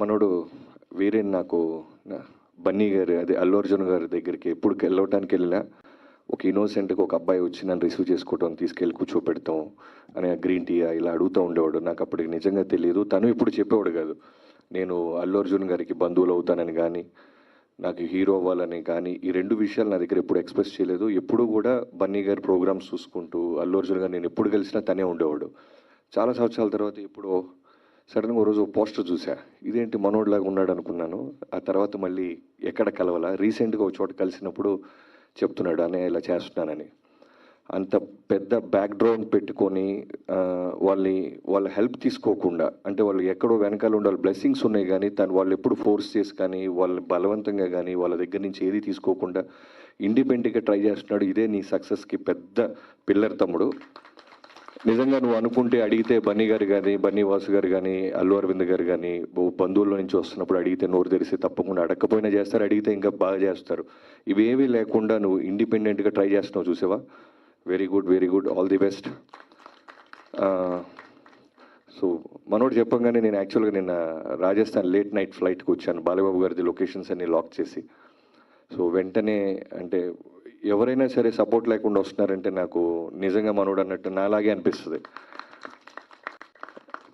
మనోడు వేరే నాకు బన్నీ గారు అదే అల్లు అర్జున్ గారి దగ్గరికి ఎప్పుడు వెళ్ళటానికి వెళ్ళినా ఒక ఇన్నోసెంట్గా ఒక అబ్బాయి వచ్చి నన్ను రిసీవ్ చేసుకోవటం తీసుకెళ్ళి కూర్చోపెడతాం అని గ్రీన్ టీ ఇలా అడుగుతూ ఉండేవాడు. నాకు అప్పటికి నిజంగా తెలియదు. తను ఇప్పుడు చెప్పేవాడు కాదు, నేను అల్లు అర్జున్ గారికి బంధువులు అవుతానని కానీ నాకు హీరో అవ్వాలని కానీ ఈ రెండు విషయాలు నా దగ్గర ఎప్పుడు ఎక్స్ప్రెస్ చేయలేదు. ఎప్పుడు కూడా బన్నీ గారి ప్రోగ్రామ్స్ చూసుకుంటూ అల్లు అర్జున్ గారు నేను ఎప్పుడు కలిసినా తనే ఉండేవాడు. చాలా సంవత్సరాల తర్వాత ఇప్పుడు సడన్గా ఒక రోజు పోస్టర్ చూసా, ఇదేంటి మనోడ్లాగా ఉన్నాడు అనుకున్నాను. ఆ తర్వాత మళ్ళీ ఎక్కడ కలవాలా, రీసెంట్గా ఒక చోట కలిసినప్పుడు చెప్తున్నాడు అనే ఇలా చేస్తున్నానని. అంత పెద్ద బ్యాక్గ్రౌండ్ పెట్టుకొని వాళ్ళ హెల్ప్ తీసుకోకుండా, అంటే వాళ్ళు ఎక్కడో వెనకాల ఉండాలి, బ్లెస్సింగ్స్ ఉన్నాయి కానీ వాళ్ళు ఎప్పుడు ఫోర్స్ చేసి కానీ వాళ్ళు బలవంతంగా కానీ వాళ్ళ దగ్గర నుంచి ఏది తీసుకోకుండా ఇండిపెండెంట్గా ట్రై చేస్తున్నాడు. ఇదే నీ సక్సెస్కి పెద్ద పిల్లర్ తమ్ముడు. నిజంగా నువ్వు అనుకుంటే అడిగితే బన్నీ గారు కానీ బన్నీ వాసు గారు కానీ అల్లు అరవింద్ గారు కానీ బంధువుల నుంచి వస్తున్నప్పుడు అడిగితే నోరు తెరిసి తప్పకుండా అడగకపోయినా చేస్తారు, అడిగితే ఇంకా బాగా చేస్తారు. ఇవేమీ లేకుండా నువ్వు ఇండిపెండెంట్గా ట్రై చేస్తున్నావు చూసావా, very good, very good, all the best. So మనోడు చెప్పంగానే నేను యాక్చువల్గా నిన్న రాజస్థాన్ లేట్ నైట్ ఫ్లైట్కి వచ్చాను, బాలబాబు గారిది లొకేషన్స్ అన్ని లాక్ చేసి. సో వెంటనే అంటే ఎవరైనా సరే సపోర్ట్ లేకుండా వస్తున్నారంటే నాకు నిజంగా మనోడు అన్నట్టు నాలాగే అనిపిస్తుంది.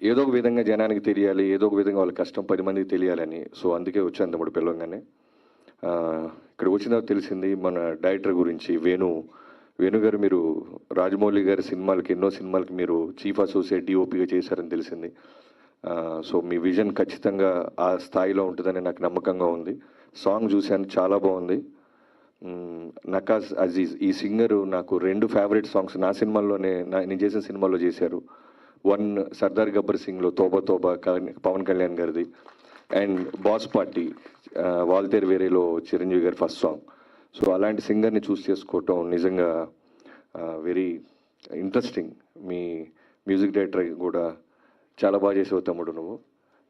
ఏదో ఒక విధంగా జనానికి తెలియాలి, ఏదో ఒక విధంగా వాళ్ళ కష్టం 10 మందికి తెలియాలని. సో అందుకే వచ్చాను తమ్ముడు పిలవగానే. ఇక్కడ వచ్చిన తర్వాత తెలిసింది మన డైరెక్టర్ గురించి, వేణు గారు మీరు రాజమౌళి గారి సినిమాలకి ఎన్నో సినిమాలకి మీరు చీఫ్ అసోసియేట్ డిఓపిగా చేశారని తెలిసింది. సో మీ విజన్ ఖచ్చితంగా ఆ స్థాయిలో ఉంటుందని నాకు నమ్మకంగా ఉంది. సాంగ్ చూశాను, చాలా బాగుంది. నకాజ్ అజీజ్ ఈ సింగరు నాకు 2 ఫేవరెట్ సాంగ్స్ నా సినిమాల్లోనే నేను చేసిన సినిమాల్లో చేశారు. 1 సర్దార్ గబ్బర్ సింగ్లో తోబా తోబా పవన్ కళ్యాణ్ గారిది, అండ్ బాస్ పార్టీ వాల్తేర్ వేరేలో చిరంజీవి గారి ఫస్ట్ సాంగ్. సో అలాంటి సింగర్ని చూస్ చేసుకోవటం నిజంగా వెరీ ఇంట్రెస్టింగ్. మీ మ్యూజిక్ డైరెక్టర్ కూడా చాలా బాగా చేసావు తమ్ముడు నువ్వు.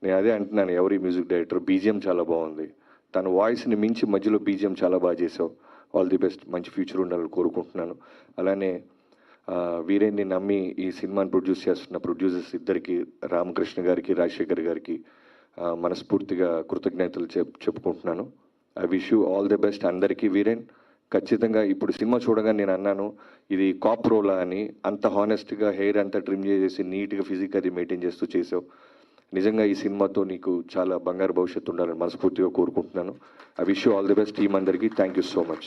నేను అదే అంటున్నాను, ఎవరి మ్యూజిక్ డైరెక్టర్ బీజిఎం చాలా బాగుంది, తన వాయిస్ని మించి మధ్యలో బీజిఎం చాలా బాగా చేసావు. ఆల్ ది బెస్ట్, మంచి ఫ్యూచర్ ఉండాలని కోరుకుంటున్నాను. అలానే వీరేన్ని నమ్మి ఈ సినిమాని ప్రొడ్యూస్ చేస్తున్న ప్రొడ్యూసర్స్ ఇద్దరికి, రామకృష్ణ గారికి రాజశేఖర్ గారికి మనస్ఫూర్తిగా కృతజ్ఞతలు చెప్పుకుంటున్నాను. I wish you all the best అందరికీ. వీరేన్ ఖచ్చితంగా ఇప్పుడు సినిమా చూడగా నేను అన్నాను ఇది కాప్ రోలా అని, అంత హానెస్ట్గా హెయిర్ అంతా ట్రిమ్ చేసేసి నీట్గా ఫిజిక్ అది మెయింటైన్ చేస్తూ చేసావు. నిజంగా ఈ సినిమాతో నీకు చాలా బంగారు భవిష్యత్తు ఉండాలని మనస్ఫూర్తిగా కోరుకుంటున్నాను. I wish you all the best team అందరికీ. Thank you so much.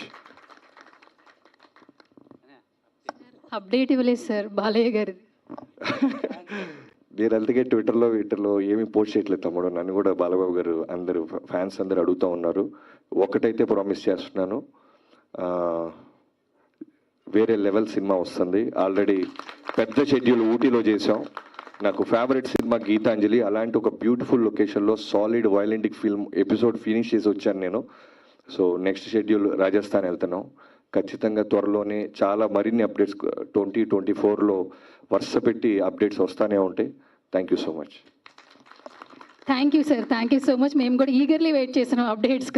Update ఇవ్వలేదు సార్ బాలయ్య గారిది. నేను అందుకే ట్విట్టర్లో ఏమీ పోస్ట్ చేయట్లేదు తమ్ముడు. నన్ను కూడా బాలబాబు గారు అందరూ ఫ్యాన్స్ అందరూ అడుగుతూ ఉన్నారు. ఒకటైతే ప్రామిస్ చేస్తున్నాను, వేరే లెవెల్ సినిమా వస్తుంది. ఆల్రెడీ పెద్ద షెడ్యూల్ ఊటీలో చేసాం. నాకు ఫేవరెట్ సినిమా గీతాంజలి, అలాంటి ఒక బ్యూటిఫుల్ లొకేషన్లో సాలిడ్ వైలెంటిక్ ఫిల్మ్ ఎపిసోడ్ ఫినిష్ చేసి వచ్చాను నేను. సో నెక్స్ట్ షెడ్యూల్ రాజస్థాన్ వెళ్తున్నాం. ఖచ్చితంగా త్వరలోనే చాలా మరిన్ని అప్డేట్స్ 2024లో వరుస పెట్టి అప్డేట్స్ వస్తూనే ఉంటాయి. Thank you so much. Thank you sir, thank you so much. మేము కూడా ఈగర్లీ వెయిట్ చేస్తున్నాం అప్డేట్స్.